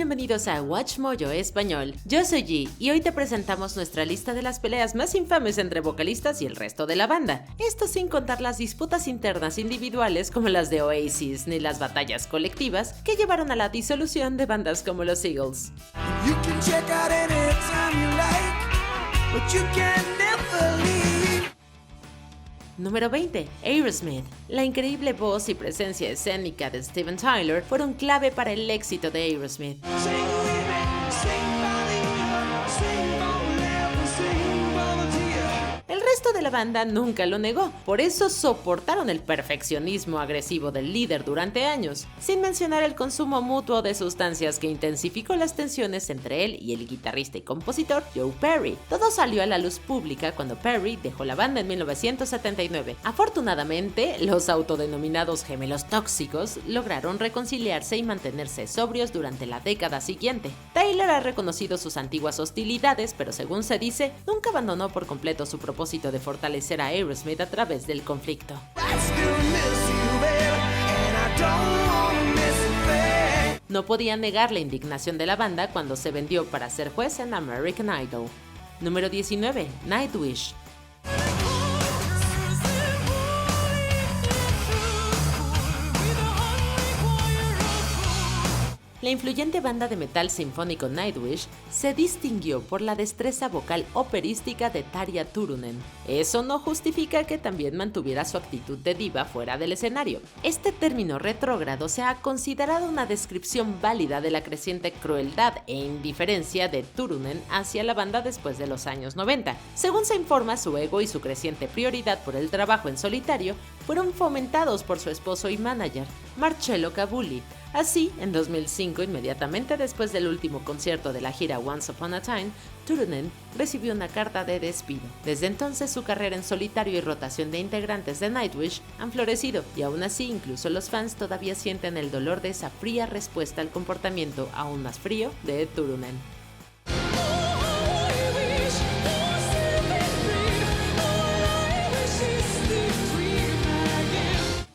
bienvenidos a Watch Mojo Español. Yo soy G y hoy te presentamos nuestra lista de las peleas más infames entre vocalistas y el resto de la banda. Esto sin contar las disputas internas individuales como las de Oasis ni las batallas colectivas que llevaron a la disolución de bandas como los Eagles. Número 20. Aerosmith. La increíble voz y presencia escénica de Steven Tyler fueron clave para el éxito de Aerosmith. El resto de la banda nunca lo negó, por eso soportaron el perfeccionismo agresivo del líder durante años, sin mencionar el consumo mutuo de sustancias que intensificó las tensiones entre él y el guitarrista y compositor Joe Perry. Todo salió a la luz pública cuando Perry dejó la banda en 1979. Afortunadamente, los autodenominados gemelos tóxicos lograron reconciliarse y mantenerse sobrios durante la década siguiente. Tyler ha reconocido sus antiguas hostilidades, pero según se dice, nunca abandonó por completo su propósito de fortalecer a Aerosmith a través del conflicto. No podía negar la indignación de la banda cuando se vendió para ser juez en American Idol. Número 19. Nightwish. La influyente banda de metal sinfónico Nightwish se distinguió por la destreza vocal operística de Tarja Turunen. Eso no justifica que también mantuviera su actitud de diva fuera del escenario. Este término retrógrado se ha considerado una descripción válida de la creciente crueldad e indiferencia de Turunen hacia la banda después de los años 90. Según se informa, su ego y su creciente prioridad por el trabajo en solitario fueron fomentados por su esposo y manager, Marcello Cabulli. Así, en 2005, inmediatamente después del último concierto de la gira Once Upon a Time, Turunen recibió una carta de despido. Desde entonces, su carrera en solitario y rotación de integrantes de Nightwish han florecido, y aún así, incluso los fans todavía sienten el dolor de esa fría respuesta al comportamiento aún más frío de Turunen.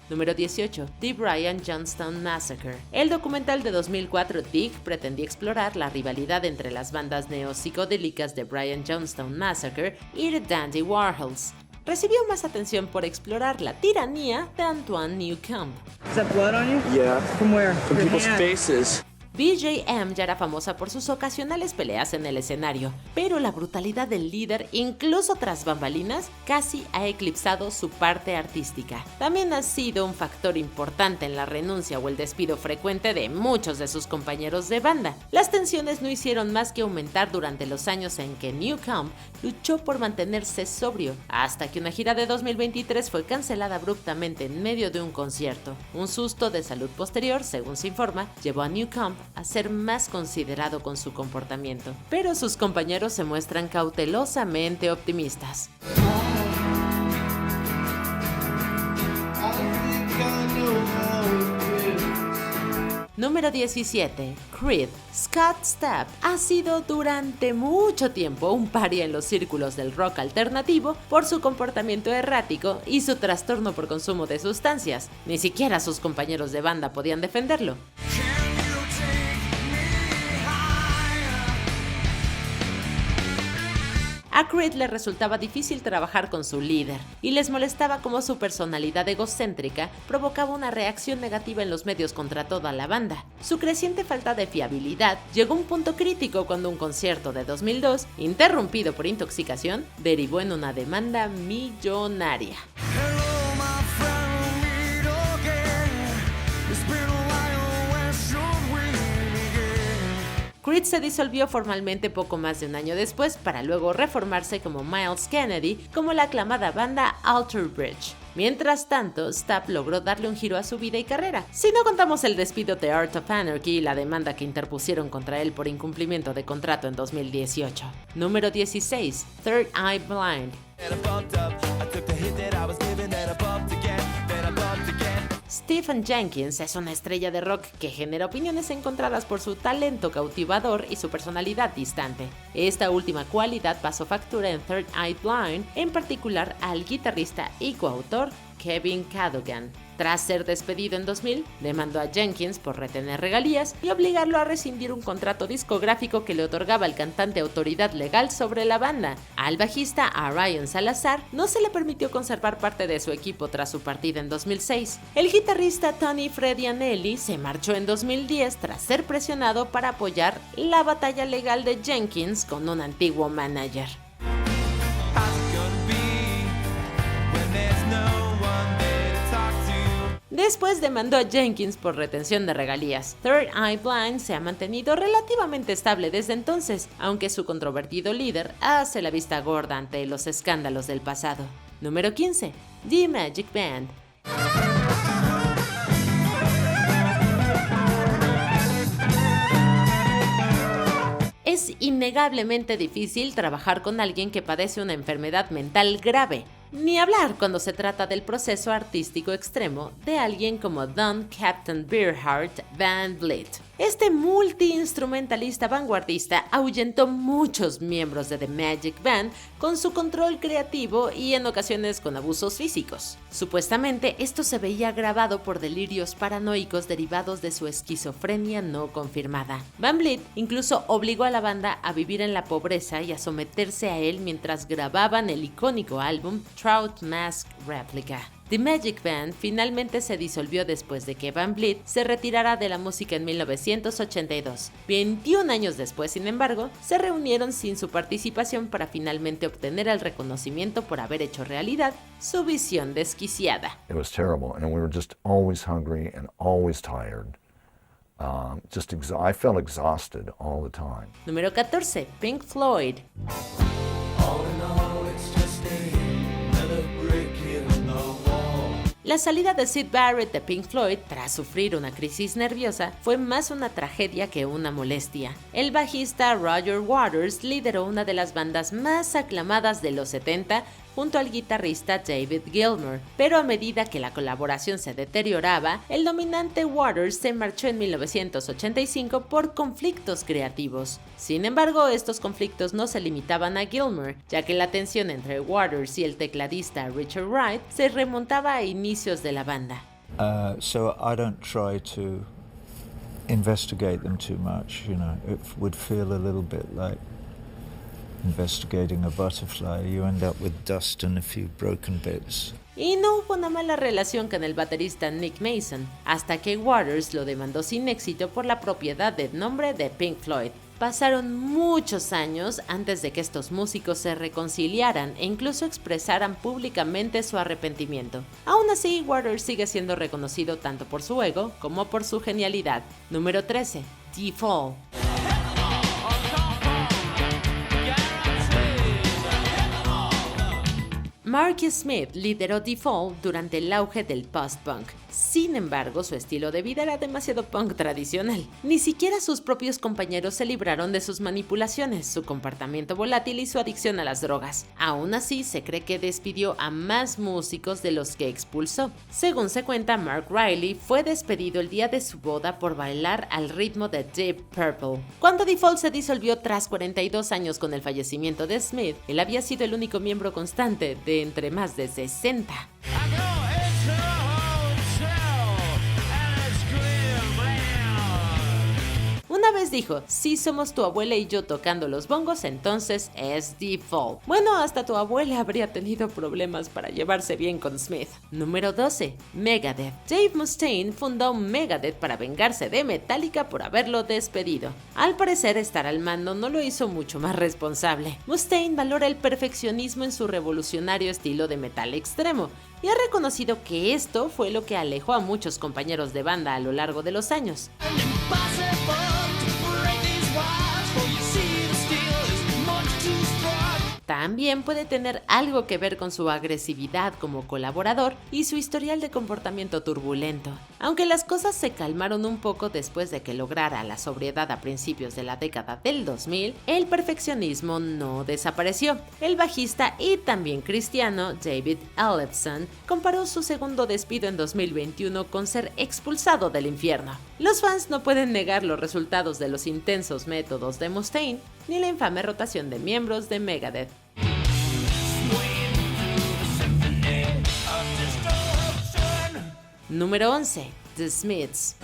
Número 18. The Brian Jonestown Massacre. El documental de 2004 Dig pretendía explorar la rivalidad entre las bandas neo-psicodélicas de Brian Jonestown Massacre y The Dandy Warhols. Recibió más atención por explorar la tiranía de Antoine Newcombe. Is that blood on you? Yeah. From where? From Your people's hand. faces. BJM ya era famosa por sus ocasionales peleas en el escenario, pero la brutalidad del líder, incluso tras bambalinas, casi ha eclipsado su parte artística. También ha sido un factor importante en la renuncia o el despido frecuente de muchos de sus compañeros de banda. Las tensiones no hicieron más que aumentar durante los años en que Newcombe luchó por mantenerse sobrio, hasta que una gira de 2023 fue cancelada abruptamente en medio de un concierto. Un susto de salud posterior, según se informa, llevó a Newcombe a ser más considerado con su comportamiento, pero sus compañeros se muestran cautelosamente optimistas. Número 17. Creed. Scott Stapp ha sido durante mucho tiempo un paria en los círculos del rock alternativo por su comportamiento errático y su trastorno por consumo de sustancias. Ni siquiera sus compañeros de banda podían defenderlo. A Creed le resultaba difícil trabajar con su líder y les molestaba cómo su personalidad egocéntrica provocaba una reacción negativa en los medios contra toda la banda. Su creciente falta de fiabilidad llegó a un punto crítico cuando un concierto de 2002, interrumpido por intoxicación, derivó en una demanda millonaria. Creed se disolvió formalmente poco más de un año después para luego reformarse como Myles Kennedy como la aclamada banda Alter Bridge. Mientras tanto, Stapp logró darle un giro a su vida y carrera, si no contamos el despido de Art of Anarchy y la demanda que interpusieron contra él por incumplimiento de contrato en 2018. Número 16. Third Eye Blind. Stephen Jenkins es una estrella de rock que genera opiniones encontradas por su talento cautivador y su personalidad distante. Esta última cualidad pasó factura en Third Eye Blind, en particular al guitarrista y coautor Kevin Cadogan. Tras ser despedido en 2000, demandó a Jenkins por retener regalías y obligarlo a rescindir un contrato discográfico que le otorgaba al cantante autoridad legal sobre la banda. Al bajista, a Ryan Salazar, no se le permitió conservar parte de su equipo tras su partida en 2006. El guitarrista Tony Freddy Anelli se marchó en 2010 tras ser presionado para apoyar la batalla legal de Jenkins con un antiguo manager. Después demandó a Jenkins por retención de regalías. Third Eye Blind se ha mantenido relativamente estable desde entonces, aunque su controvertido líder hace la vista gorda ante los escándalos del pasado. Número 15. The Magic Band. Es innegablemente difícil trabajar con alguien que padece una enfermedad mental grave, ni hablar cuando se trata del proceso artístico extremo de alguien como Don Captain Beefheart Van Vliet. Este multiinstrumentalista vanguardista ahuyentó muchos miembros de The Magic Band con su control creativo y en ocasiones con abusos físicos. Supuestamente esto se veía agravado por delirios paranoicos derivados de su esquizofrenia no confirmada. Van Vliet incluso obligó a la banda a vivir en la pobreza y a someterse a él mientras grababan el icónico álbum Trout Mask Replica. The Magic Band finalmente se disolvió después de que Van Vliet se retirara de la música en 1982. 21 años después, sin embargo, se reunieron sin su participación para finalmente obtener el reconocimiento por haber hecho realidad su visión desquiciada. It was terrible, and we were just always hungry and always tired. I felt exhausted all the time. Número 14. Pink Floyd. La salida de Syd Barrett de Pink Floyd tras sufrir una crisis nerviosa fue más una tragedia que una molestia. El bajista Roger Waters lideró una de las bandas más aclamadas de los 70 junto al guitarrista David Gilmour, pero a medida que la colaboración se deterioraba, el dominante Waters se marchó en 1985 por conflictos creativos. Sin embargo, estos conflictos no se limitaban a Gilmour, ya que la tensión entre Waters y el tecladista Richard Wright se remontaba a inicios de la banda. So I don't try to investigate them too much, you know. It would feel a little bit like investigating a butterfly. You end up with dust and a few broken bits. Y no hubo una mala relación con el baterista Nick Mason, hasta que Waters lo demandó sin éxito por la propiedad del nombre de Pink Floyd. Pasaron muchos años antes de que estos músicos se reconciliaran e incluso expresaran públicamente su arrepentimiento. Aún así, Waters sigue siendo reconocido tanto por su ego como por su genialidad. Número 13. The Fall. Mark Smith lideró The Fall durante el auge del post-punk. Sin embargo, su estilo de vida era demasiado punk tradicional. Ni siquiera sus propios compañeros se libraron de sus manipulaciones, su comportamiento volátil y su adicción a las drogas. Aún así, se cree que despidió a más músicos de los que expulsó. Según se cuenta, Mark Riley fue despedido el día de su boda por bailar al ritmo de Deep Purple. Cuando The Fall se disolvió tras 42 años con el fallecimiento de Smith, él había sido el único miembro constante de entre más de 60. Una vez dijo, si somos tu abuela y yo tocando los bongos, entonces es The Fall. Bueno, hasta tu abuela habría tenido problemas para llevarse bien con Smith. Número 12. Megadeth. Dave Mustaine fundó Megadeth para vengarse de Metallica por haberlo despedido. Al parecer, estar al mando no lo hizo mucho más responsable. Mustaine valora el perfeccionismo en su revolucionario estilo de metal extremo y ha reconocido que esto fue lo que alejó a muchos compañeros de banda a lo largo de los años. También puede tener algo que ver con su agresividad como colaborador y su historial de comportamiento turbulento. Aunque las cosas se calmaron un poco después de que lograra la sobriedad a principios de la década del 2000, el perfeccionismo no desapareció. El bajista y también cristiano David Ellefson comparó su segundo despido en 2021 con ser expulsado del infierno. Los fans no pueden negar los resultados de los intensos métodos de Mustaine ni la infame rotación de miembros de Megadeth. Número 11. The Smiths.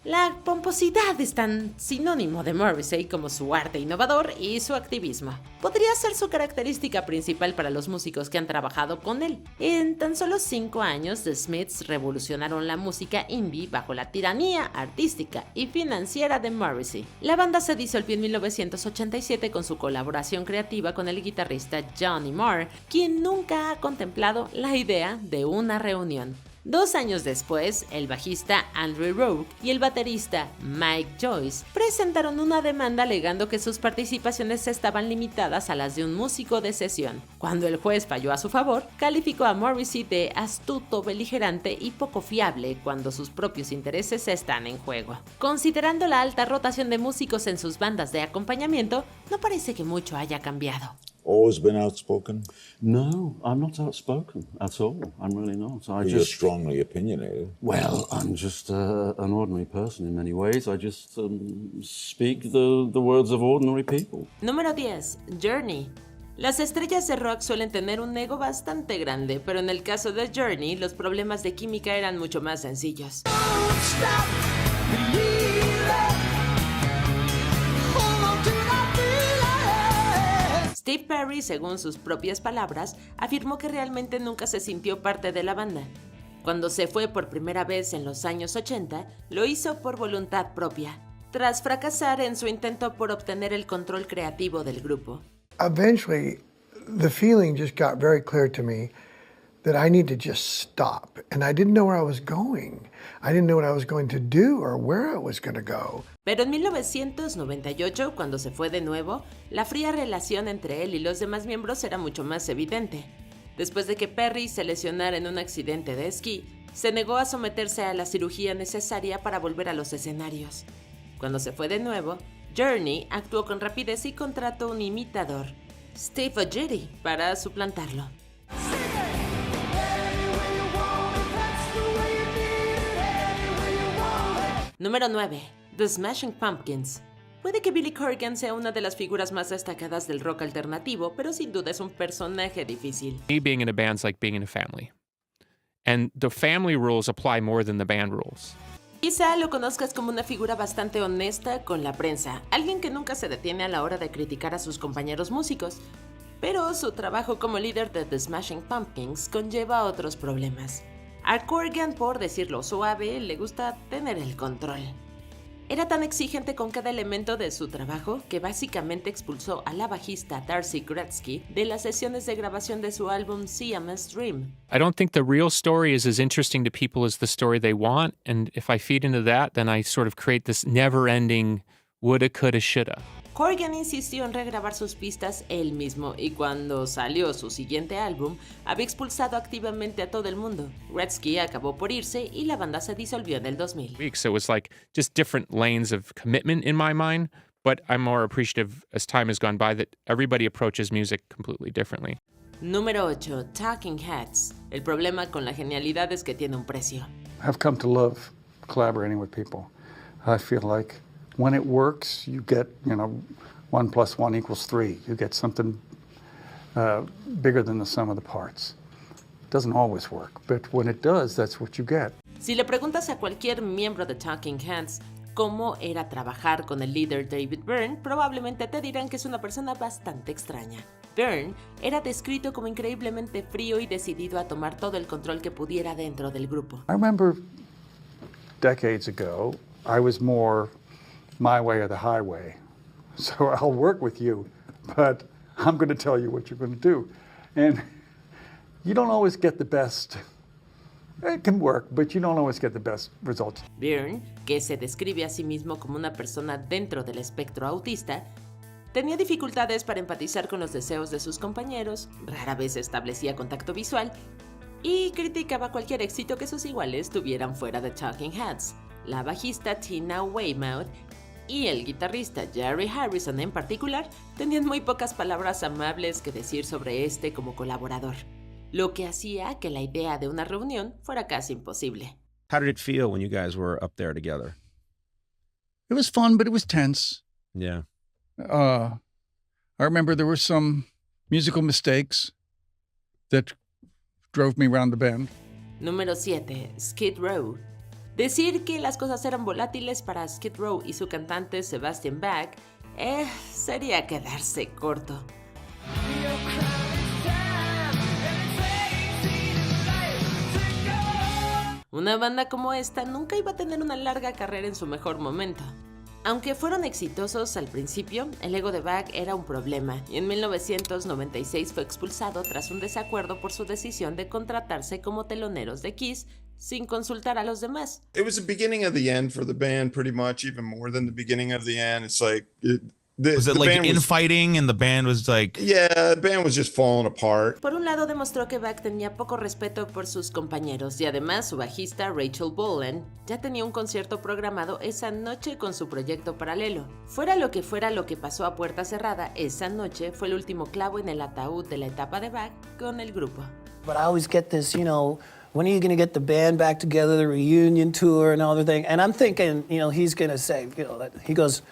La pomposidad es tan sinónimo de Morrissey como su arte innovador y su activismo. Podría ser su característica principal para los músicos que han trabajado con él. En tan solo 5 años, The Smiths revolucionaron la música indie bajo la tiranía artística y financiera de Morrissey. La banda se disolvió en 1987 con su colaboración creativa con el guitarrista Johnny Marr, quien nunca ha contemplado la idea de una reunión. 2 años después, el bajista Andrew Rowe y el baterista Mike Joyce presentaron una demanda alegando que sus participaciones estaban limitadas a las de un músico de sesión. Cuando el juez falló a su favor, calificó a Morrissey de astuto, beligerante y poco fiable cuando sus propios intereses están en juego. Considerando la alta rotación de músicos en sus bandas de acompañamiento, no parece que mucho haya cambiado. Always been outspoken? No, I'm not outspoken at all. I'm really not. You're strongly opinionated. Well, I'm just an ordinary person in many ways. I just speak the words of ordinary people. Número 10. Journey. Las estrellas de rock suelen tener un ego bastante grande, pero en el caso de Journey, los problemas de química eran mucho más sencillos. Steve Perry, según sus propias palabras, afirmó que realmente nunca se sintió parte de la banda. Cuando se fue por primera vez en los años 80, lo hizo por voluntad propia, tras fracasar en su intento por obtener el control creativo del grupo. Eventually, the feeling just got very clear to me that I need to just stop. And I didn't know where I was going. I didn't know what I was going to do or where I was going to go. Pero en 1998, cuando se fue de nuevo, la fría relación entre él y los demás miembros era mucho más evidente. Después de que Perry se lesionara en un accidente de esquí, se negó a someterse a la cirugía necesaria para volver a los escenarios. Cuando se fue de nuevo, Journey actuó con rapidez y contrató un imitador, Steve Augeri, para suplantarlo. Número 9. The Smashing Pumpkins. Puede que Billy Corgan sea una de las figuras más destacadas del rock alternativo, pero sin duda es un personaje difícil. Me being in a band's like being in a family. And the family rules apply more than the band rules. Quizá lo conozcas como una figura bastante honesta con la prensa, alguien que nunca se detiene a la hora de criticar a sus compañeros músicos. Pero su trabajo como líder de The Smashing Pumpkins conlleva otros problemas. A Corgan, por decirlo suave, le gusta tener el control. Era tan exigente con cada elemento de su trabajo que básicamente expulsó a la bajista Darcy Gretzky de las sesiones de grabación de su álbum Siamese Dream. I don't think the real story is as interesting to people as the story they want, and if I feed into that, then I sort of create this never-ending woulda, coulda, shoulda. Corgan insistió en regrabar sus pistas él mismo y cuando salió su siguiente álbum, había expulsado activamente a todo el mundo. Gretzky acabó por irse y la banda se disolvió en el 2000. So it was like just different lanes of commitment in my mind, but I'm more appreciative as time has gone by that everybody approaches music completely differently. Número 8. Talking Heads. El problema con la genialidad es que tiene un precio. I've come to love collaborating with people. I feel like when it works, you get, 1 + 1 = 3. You get something bigger than the sum of the parts. It doesn't always work, but when it does, that's what you get. Si le preguntas a cualquier miembro de Talking Heads cómo era trabajar con el líder David Byrne, probablemente te dirán que es una persona bastante extraña. Byrne era descrito como increíblemente frío y decidido a tomar todo el control que pudiera dentro del grupo. I remember decades ago, I was more my way or the highway. So I'll work with you, but I'm going to tell you what you're going to do. And you don't always get the best. It can work, but you don't always get the best results. Byrne, que se describe a sí mismo como una persona dentro del espectro autista, tenía dificultades para empatizar con los deseos de sus compañeros, rara vez establecía contacto visual y criticaba cualquier éxito que sus iguales tuvieran fuera de Talking Heads. La bajista Tina Weymouth y el guitarrista Jerry Harrison en particular tenían muy pocas palabras amables que decir sobre este como colaborador, lo que hacía que la idea de una reunión fuera casi imposible. How did it feel when you guys were up there together? It was fun, but it was tense. Yeah. I remember there were some musical mistakes that drove me around the bend. Número 7. Skid Row. Decir que las cosas eran volátiles para Skid Row y su cantante Sebastian Bach sería quedarse corto. Una banda como esta nunca iba a tener una larga carrera en su mejor momento. Aunque fueron exitosos al principio, el ego de Bach era un problema y en 1996 fue expulsado tras un desacuerdo por su decisión de contratarse como teloneros de Kiss sin consultar a los demás. It was the beginning of the end for the band, pretty much, even more than the beginning of the end. It's like was it like infighting and the band was like... Yeah, the band was just falling apart. Por un lado demostró que Bach tenía poco respeto por sus compañeros y además su bajista Rachel Bolan ya tenía un concierto programado esa noche con su proyecto paralelo. Fuera lo que pasó a puerta cerrada, esa noche fue el último clavo en el ataúd de la etapa de Bach con el grupo. But I always get this, when are you going to get the band back together, the reunion tour and all the thing? And I'm thinking, he's going to say, he goes...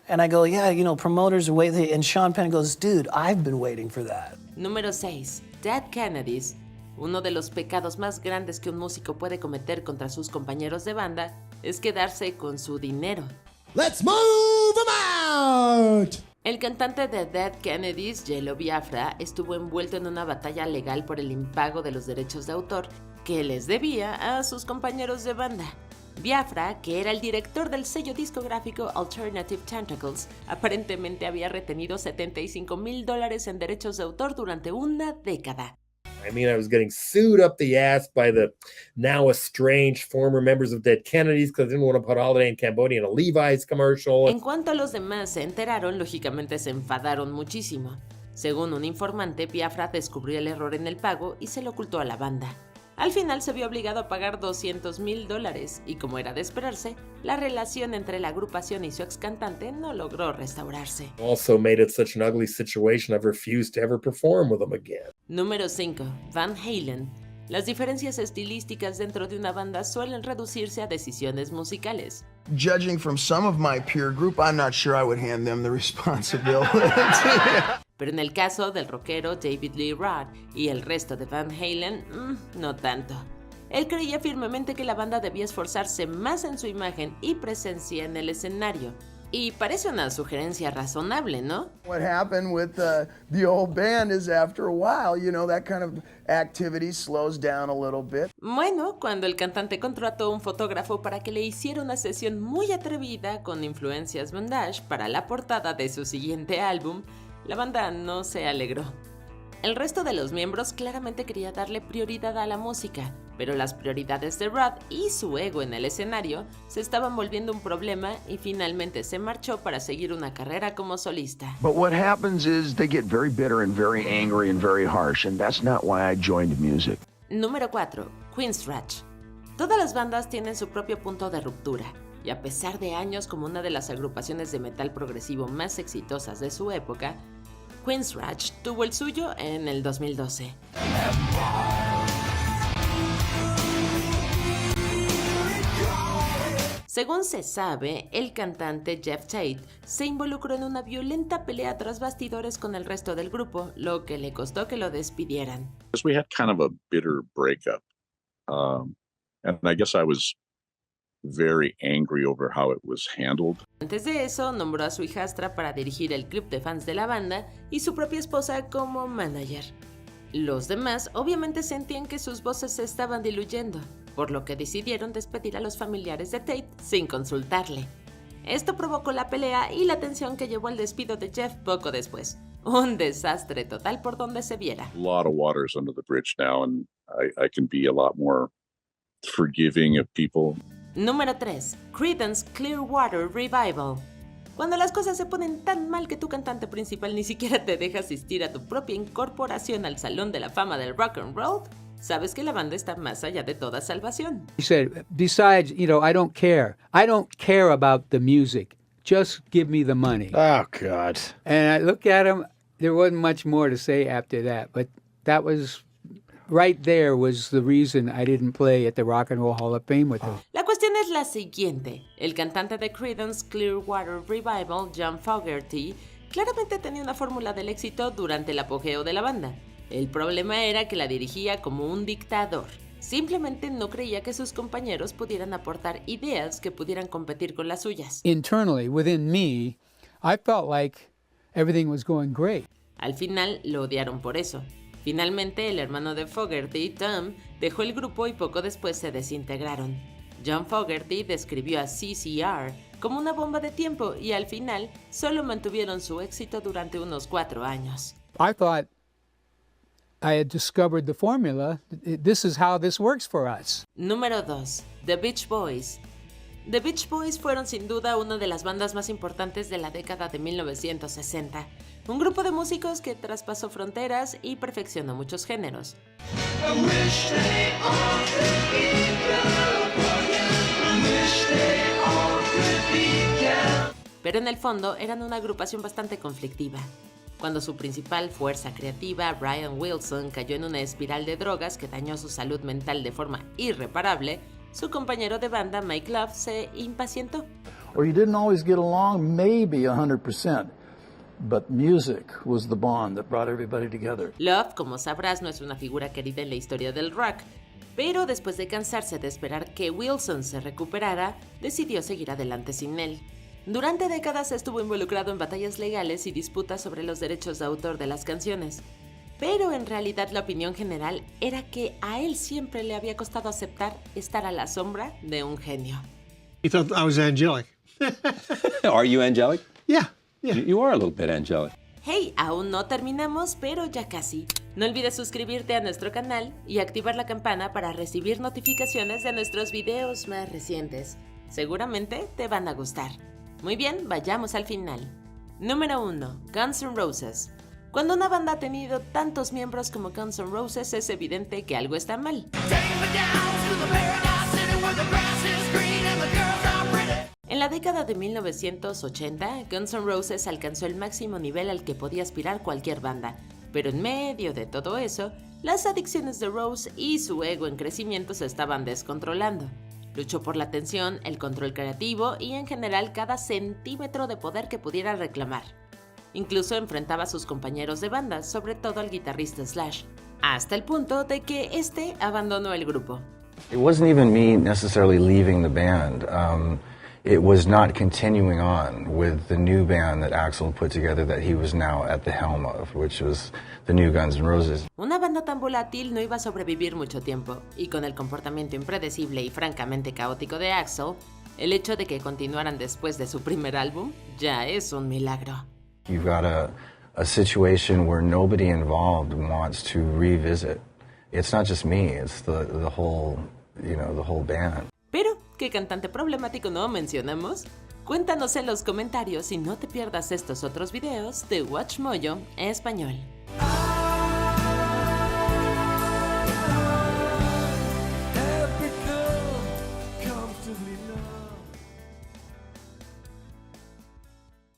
And I go, yeah, promoters are waiting. And Sean Penn goes, dude, I've been waiting for that. Número 6. Dead Kennedys. Uno de los pecados más grandes que un músico puede cometer contra sus compañeros de banda es quedarse con su dinero. ¡Let's move 'em out! El cantante de Dead Kennedys, Jello Biafra, estuvo envuelto en una batalla legal por el impago de los derechos de autor que les debía a sus compañeros de banda. Biafra, que era el director del sello discográfico Alternative Tentacles, aparentemente había retenido $75,000 en derechos de autor durante una década. I mean, I was getting sued up the ass by the now estranged former members of Dead Kennedys because I didn't want to put Holiday in Cambodia in a Levi's commercial. En cuanto a los demás se enteraron, lógicamente se enfadaron muchísimo. Según un informante, Biafra descubrió el error en el pago y se lo ocultó a la banda. Al final se vio obligado a pagar $200,000 y, como era de esperarse, la relación entre la agrupación y su ex cantante no logró restaurarse. Also made it such an ugly situation I've refused to ever perform with them again. Número 5. Van Halen. Las diferencias estilísticas dentro de una banda suelen reducirse a decisiones musicales. Judging from some of my peer group, I'm not sure I would hand them the responsibility. Pero en el caso del rockero David Lee Roth y el resto de Van Halen, no tanto. Él creía firmemente que la banda debía esforzarse más en su imagen y presencia en el escenario. Y parece una sugerencia razonable, ¿no? What happened with the old band is after a while, that kind of activity slows down a little bit. Bueno, cuando el cantante contrató a un fotógrafo para que le hiciera una sesión muy atrevida con influencias bondage para la portada de su siguiente álbum, la banda no se alegró. El resto de los miembros claramente quería darle prioridad a la música, pero las prioridades de Roth y su ego en el escenario se estaban volviendo un problema y finalmente se marchó para seguir una carrera como solista. But what happens is they get very bitter and very angry and very harsh, and that's not why I joined music. Número 4. Queensrÿche. Todas las bandas tienen su propio punto de ruptura, y a pesar de años como una de las agrupaciones de metal progresivo más exitosas de su época, Queensrÿche tuvo el suyo en el 2012. Según se sabe, el cantante Jeff Tate se involucró en una violenta pelea tras bastidores con el resto del grupo, lo que le costó que lo despidieran. We had kind of a bitter breakup, and I guess I was very angry over how it was handled. Antes de eso, nombró a su hijastra para dirigir el club de fans de la banda y su propia esposa como manager. Los demás obviamente sentían que sus voces se estaban diluyendo, por lo que decidieron despedir a los familiares de Tate sin consultarle. Esto provocó la pelea y la tensión que llevó al despido de Jeff poco después. Un desastre total por donde se viera. A lot of water's under the bridge now, and I can be a lot more forgiving of people. Número 3. Creedence Clearwater Revival. Cuando las cosas se ponen tan mal que tu cantante principal ni siquiera te deja asistir a tu propia incorporación al Salón de la Fama del Rock and Roll, sabes que la banda está más allá de toda salvación. He said, besides, I don't care. I don't care about the music. Just give me the money. Oh, God. And I looked at him. There wasn't much more to say after that, but that was... Right there was the reason I didn't play at the Rock and Roll Hall of Fame with him. La cuestión es la siguiente. El cantante de Creedence Clearwater Revival, John Fogerty, claramente tenía una fórmula del éxito durante el apogeo de la banda. El problema era que la dirigía como un dictador. Simplemente no creía que sus compañeros pudieran aportar ideas que pudieran competir con las suyas. Internally, within me, I felt like everything was going great. Al final lo odiaron por eso. Finalmente, el hermano de Fogerty, Tom, dejó el grupo y poco después se desintegraron. John Fogerty describió a CCR como una bomba de tiempo y al final solo mantuvieron su éxito durante unos 4 años. I thought I had discovered the formula. This is how this works for us. Número 2. The Beach Boys. The Beach Boys fueron sin duda una de las bandas más importantes de la década de 1960. Un grupo de músicos que traspasó fronteras y perfeccionó muchos géneros. Pero en el fondo eran una agrupación bastante conflictiva. Cuando su principal fuerza creativa, Brian Wilson, cayó en una espiral de drogas que dañó su salud mental de forma irreparable, su compañero de banda, Mike Love, se impacientó. Or you didn't always get along, maybe 100%, but music was the bond that brought everybody together. Love, como sabrás, no es una figura querida en la historia del rock, pero después de cansarse de esperar que Wilson se recuperara, decidió seguir adelante sin él. Durante décadas estuvo involucrado en batallas legales y disputas sobre los derechos de autor de las canciones. Pero en realidad la opinión general era que a él siempre le había costado aceptar estar a la sombra de un genio. He thought I was angelic. Are you angelic? Yeah. You are a little bit angelic. Hey, aún no terminamos, pero ya casi. No olvides suscribirte a nuestro canal y activar la campana para recibir notificaciones de nuestros videos más recientes. Seguramente te van a gustar. Muy bien, vayamos al final. Número 1. Guns N' Roses. Cuando una banda ha tenido tantos miembros como Guns N' Roses, es evidente que algo está mal. En la década de 1980, Guns N' Roses alcanzó el máximo nivel al que podía aspirar cualquier banda, pero en medio de todo eso, las adicciones de Rose y su ego en crecimiento se estaban descontrolando. Luchó por la atención, el control creativo y en general cada centímetro de poder que pudiera reclamar. Incluso enfrentaba a sus compañeros de banda, sobre todo al guitarrista Slash, hasta el punto de que este abandonó el grupo. It wasn't even me necessarily leaving the band. It was not continuing on with the new band that Axl put together that he was now at the helm of, which was the new Guns N' Roses. Una banda tan volátil no iba a sobrevivir mucho tiempo, y con el comportamiento impredecible y francamente caótico de Axl, el hecho de que continuaran después de su primer álbum ya es un milagro. You've got a situation where nobody involved wants to revisit. It's not just me, it's the whole, the whole band. Pero, ¿qué cantante problemático no mencionamos? Cuéntanos en los comentarios y no te pierdas estos otros videos de WatchMojo en español.